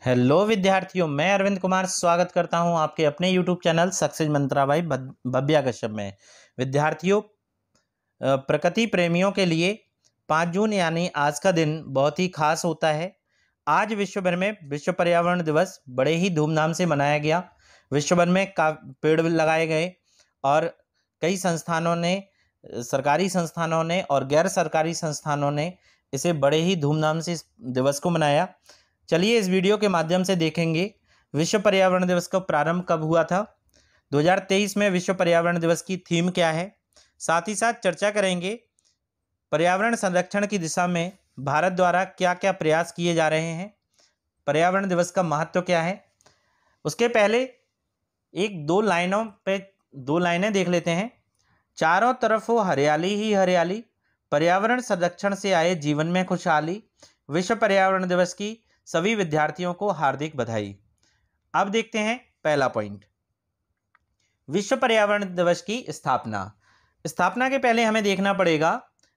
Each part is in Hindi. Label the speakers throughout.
Speaker 1: हेलो विद्यार्थियों, मैं अरविंद कुमार स्वागत करता हूं आपके अपने YouTube चैनल सक्सेस मंत्रा भाई भव्या कश्यप में। विद्यार्थियों, प्रकृति प्रेमियों के लिए 5 जून यानी आज का दिन बहुत ही खास होता है। आज विश्व भर में विश्व पर्यावरण दिवस बड़े ही धूमधाम से मनाया गया। विश्व भर में पेड़ लगाए गए और कई संस्थानों ने, सरकारी संस्थानों ने और गैर सरकारी संस्थानों ने इसे बड़े ही धूमधाम से इस दिवस को मनाया। चलिए इस वीडियो के माध्यम से देखेंगे विश्व पर्यावरण दिवस का प्रारंभ कब हुआ था, 2023 में विश्व पर्यावरण दिवस की थीम क्या है। साथ ही साथ चर्चा करेंगे पर्यावरण संरक्षण की दिशा में भारत द्वारा क्या क्या प्रयास किए जा रहे हैं, पर्यावरण दिवस का महत्व क्या है। उसके पहले दो लाइनें देख लेते हैं। चारों तरफ हो हरियाली ही हरियाली, पर्यावरण संरक्षण से आए जीवन में खुशहाली, विश्व पर्यावरण दिवस की सभी विद्यार्थियों को हार्दिक बधाई। अब देखते हैं पहला पॉइंट, विश्व पर्यावरण दिवस की स्थापना के पहले हमें देखना पड़ेगा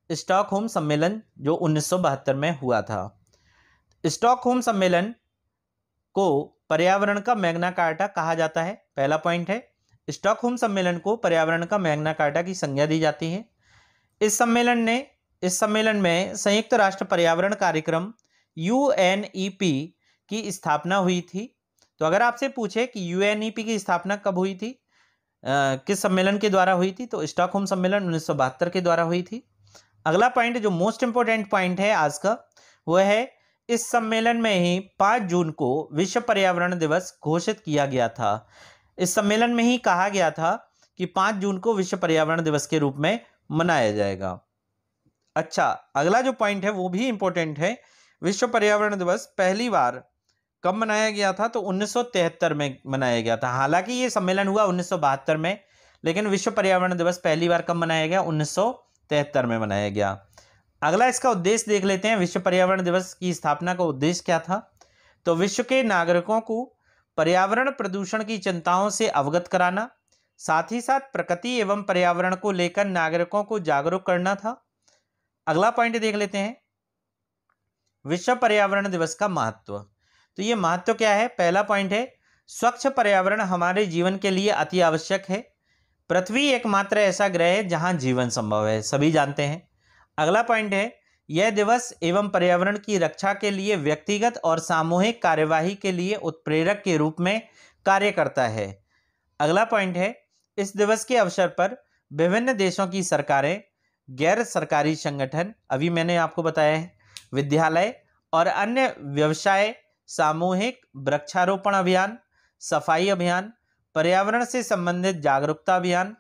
Speaker 1: स्टॉकहोम सम्मेलन जो 1972 में हुआ था। स्टॉकहोम सम्मेलन को पर्यावरण का मैग्ना कार्टा कहा जाता है। पहला पॉइंट है, स्टॉकहोम सम्मेलन को पर्यावरण का मैग्ना कार्टा की संज्ञा दी जाती है। इस सम्मेलन में संयुक्त राष्ट्र पर्यावरण कार्यक्रम UNEP की स्थापना हुई थी। तो अगर आपसे पूछे कि UNEP की स्थापना कब हुई थी, किस सम्मेलन के द्वारा हुई थी, तो स्टॉकहोम सम्मेलन 1972 के द्वारा हुई थी। अगला पॉइंट जो मोस्ट इंपोर्टेंट पॉइंट है आज का, वह है इस सम्मेलन में ही 5 जून को विश्व पर्यावरण दिवस घोषित किया गया था। इस सम्मेलन में ही कहा गया था कि 5 जून को विश्व पर्यावरण दिवस के रूप में मनाया जाएगा। अच्छा, अगला जो पॉइंट है वो भी इंपॉर्टेंट है। विश्व पर्यावरण दिवस पहली बार कब मनाया गया था, तो 1973 में मनाया गया था। हालांकि ये सम्मेलन हुआ 1972 में, लेकिन विश्व पर्यावरण दिवस पहली बार कब मनाया गया, 1973 में मनाया गया। अगला इसका उद्देश्य देख लेते हैं। विश्व पर्यावरण दिवस की स्थापना का उद्देश्य क्या था, तो विश्व के नागरिकों को पर्यावरण प्रदूषण की चिंताओं से अवगत कराना, साथ ही साथ प्रकृति एवं पर्यावरण को लेकर नागरिकों को जागरूक करना था। अगला पॉइंट देख लेते हैं, विश्व पर्यावरण दिवस का महत्व। तो ये महत्व क्या है, पहला पॉइंट है, स्वच्छ पर्यावरण हमारे जीवन के लिए अति आवश्यक है। पृथ्वी एकमात्र ऐसा ग्रह है जहां जीवन संभव है, सभी जानते हैं। अगला पॉइंट है, यह दिवस एवं पर्यावरण की रक्षा के लिए व्यक्तिगत और सामूहिक कार्यवाही के लिए उत्प्रेरक के रूप में कार्य करता है। अगला पॉइंट है, इस दिवस के अवसर पर विभिन्न देशों की सरकारें, गैर सरकारी संगठन, अभी मैंने आपको बताया है, विद्यालय और अन्य व्यवसाय सामूहिक वृक्षारोपण अभियान, सफाई अभियान, पर्यावरण से संबंधित जागरूकता अभियान,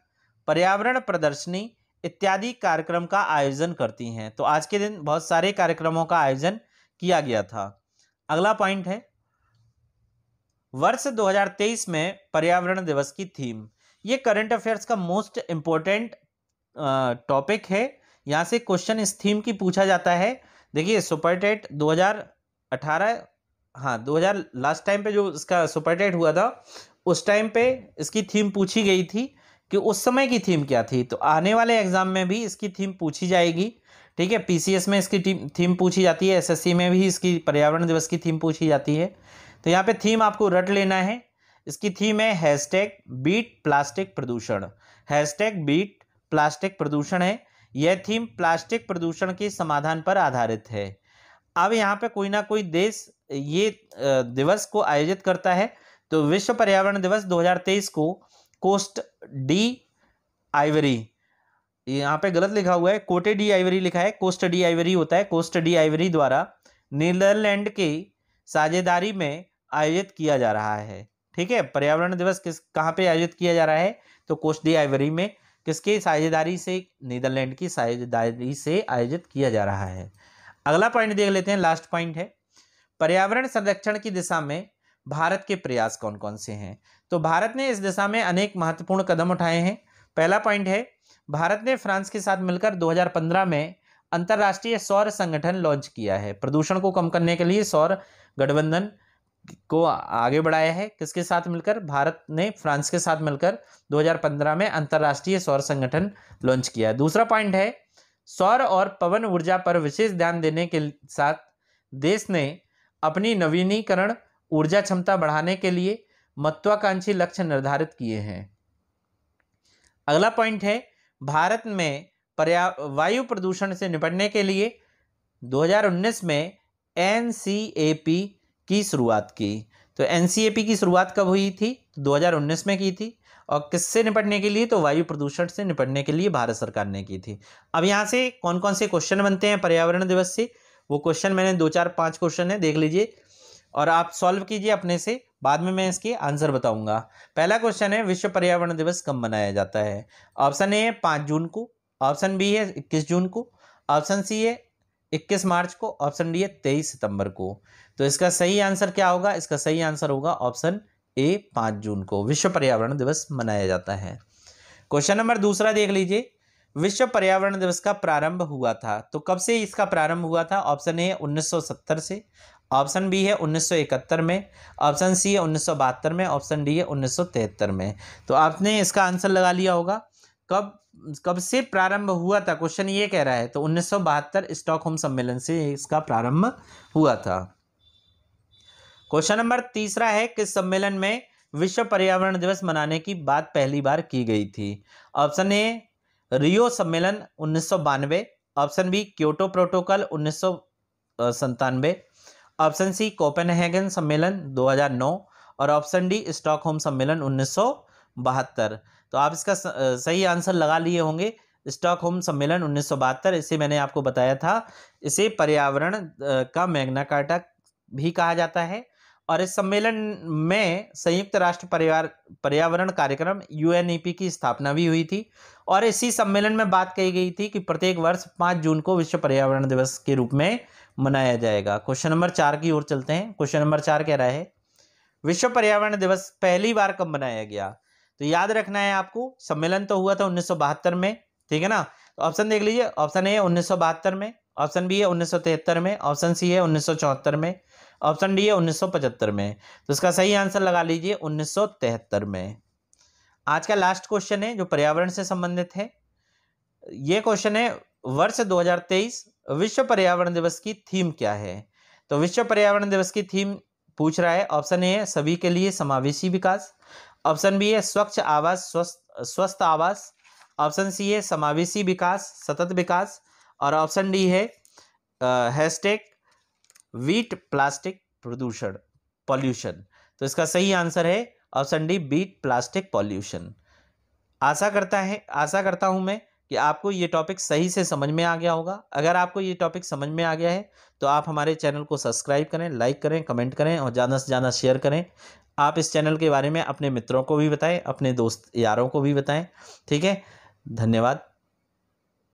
Speaker 1: पर्यावरण प्रदर्शनी इत्यादि कार्यक्रम का आयोजन करती हैं। तो आज के दिन बहुत सारे कार्यक्रमों का आयोजन किया गया था। अगला पॉइंट है, वर्ष 2023 में पर्यावरण दिवस की थीम। ये करंट अफेयर्स का मोस्ट इंपॉर्टेंट टॉपिक है। यहाँ से क्वेश्चन इस थीम की पूछा जाता है। देखिए सुपर टेट 2018, हाँ 2000 लास्ट टाइम पे जो इसका सुपर टेट हुआ था, उस टाइम पे इसकी थीम पूछी गई थी कि उस समय की थीम क्या थी। तो आने वाले एग्जाम में भी इसकी थीम पूछी जाएगी। ठीक है, PCS में इसकी थीम पूछी जाती है, SSC में भी इसकी पर्यावरण दिवस की थीम पूछी जाती है। तो यहाँ पे थीम आपको रट लेना है। इसकी थीम है #बीट प्लास्टिक प्रदूषण। #बीट प्लास्टिक प्रदूषण है। यह थीम प्लास्टिक प्रदूषण के समाधान पर आधारित है। अब यहाँ पे कोई ना कोई देश ये दिवस को आयोजित करता है। तो विश्व पर्यावरण दिवस 2023 को कोस्ट डी आइवरी, यहाँ पे गलत लिखा हुआ है, कोटे डी आइवरी लिखा है, कोस्ट डी आइवरी होता है। कोस्ट डी आइवरी द्वारा नीदरलैंड की साझेदारी में आयोजित किया जा रहा है। ठीक है, पर्यावरण दिवस कहाँ पे आयोजित किया जा रहा है, तो कोस्ट डी आइवरी में। किसकी साझेदारी से, नीदरलैंड की साझेदारी से आयोजित किया जा रहा है। अगला पॉइंट देख लेते हैं, लास्ट पॉइंट है, पर्यावरण संरक्षण की दिशा में भारत के प्रयास कौन कौन से हैं। तो भारत ने इस दिशा में अनेक महत्वपूर्ण कदम उठाए हैं। पहला पॉइंट है, भारत ने फ्रांस के साथ मिलकर 2015 में अंतर्राष्ट्रीय सौर संगठन लॉन्च किया है। प्रदूषण को कम करने के लिए सौर गठबंधन को आगे बढ़ाया है। किसके साथ मिलकर, भारत ने फ्रांस के साथ मिलकर 2015 में अंतर्राष्ट्रीय सौर संगठन लॉन्च किया है। दूसरा पॉइंट है, सौर और पवन ऊर्जा पर विशेष ध्यान देने के साथ देश ने अपनी नवीनीकरण ऊर्जा क्षमता बढ़ाने के लिए महत्वाकांक्षी लक्ष्य निर्धारित किए हैं। अगला पॉइंट है, भारत में वायु प्रदूषण से निपटने के लिए 2019 में एनसीएपी की शुरुआत की। तो एनसीएपी की शुरुआत कब हुई थी? 2019 में की थी। और किससे निपटने के लिए? तो वायु प्रदूषण से निपटने के लिए भारत सरकार ने की थी। अब यहाँ से कौन कौन से क्वेश्चन बनते हैं पर्यावरण दिवस से, वो क्वेश्चन मैंने 2 4 5 क्वेश्चन है, देख लीजिए और आप सॉल्व कीजिए अपने से, बाद में मैं इसके आंसर बताऊंगा। पहला क्वेश्चन है, विश्व पर्यावरण दिवस कब मनाया जाता है? ऑप्शन ए है 5 जून को, ऑप्शन बी है 21 जून को, ऑप्शन सी है 21 मार्च को, ऑप्शन डी है 23 सितंबर को। तो इसका सही आंसर क्या होगा? इसका सही आंसर होगा ऑप्शन ए 5 जून को विश्व पर्यावरण दिवस मनाया जाता है। क्वेश्चन नंबर दूसरा देख लीजिए, विश्व पर्यावरण दिवस का प्रारंभ हुआ था, तो कब से इसका प्रारंभ हुआ था? ऑप्शन ए 1970 से, ऑप्शन बी है 1971 में, ऑप्शन सी है 1972 में, ऑप्शन डी है 1973 में। तो आपने इसका आंसर लगा लिया होगा। कब से प्रारंभ हुआ था, क्वेश्चन ये कह रहा है। तो 1972 स्टॉकहोम सम्मेलन से इसका प्रारंभ हुआ था। क्वेश्चन नंबर तीसरा है, किस सम्मेलन में विश्व पर्यावरण दिवस मनाने की बात पहली बार की गई थी? ऑप्शन ए रियो सम्मेलन 1992, option B Kyoto protocol 1997, option C Copenhagen सम्मेलन 2009 और ऑप्शन डी स्टॉकहोम सम्मेलन 1972। तो आप इसका सही आंसर लगा लिए होंगे, स्टॉकहोम सम्मेलन 1972। इसे मैंने आपको बताया था, इसे पर्यावरण का मैग्ना कार्टा भी कहा जाता है। और इस सम्मेलन में संयुक्त राष्ट्र पर्यावरण कार्यक्रम यूएनईपी की स्थापना भी हुई थी। और इसी सम्मेलन में बात कही गई थी कि प्रत्येक वर्ष 5 जून को विश्व पर्यावरण दिवस के रूप में मनाया जाएगा। क्वेश्चन नंबर 4 की ओर चलते हैं। क्वेश्चन नंबर 4 कह रहा है, विश्व पर्यावरण दिवस पहली बार कब मनाया गया? तो याद रखना है आपको, सम्मेलन तो हुआ था 1972 में, ठीक है ना। तो ऑप्शन देख लीजिए, ऑप्शन ए 1972 में, ऑप्शन बी है 1973 में, ऑप्शन सी है 1974 में, ऑप्शन डी है 1975 में। तो इसका सही आंसर लगा लीजिए 1973 में। आज का लास्ट क्वेश्चन है जो पर्यावरण से संबंधित है। ये क्वेश्चन है, वर्ष 2023 विश्व पर्यावरण दिवस की थीम क्या है? तो विश्व पर्यावरण दिवस की थीम पूछ रहा है। ऑप्शन ए है सभी के लिए समावेशी विकास, ऑप्शन बी है स्वच्छ आवास स्वस्थ आवास, ऑप्शन सी है समावेशी विकास सतत विकास और ऑप्शन डी है हैशटैग बीट प्लास्टिक पॉल्यूशन। तो इसका सही आंसर है option D beat plastic pollution. आशा करता हूं मैं कि आपको ये टॉपिक सही से समझ में आ गया होगा। अगर आपको ये टॉपिक समझ में आ गया है तो आप हमारे चैनल को सब्सक्राइब करें, लाइक करें, कमेंट करें और ज़्यादा से ज़्यादा शेयर करें। आप इस चैनल के बारे में अपने मित्रों को भी बताएं, अपने दोस्त यारों को भी बताएं। ठीक है, धन्यवाद।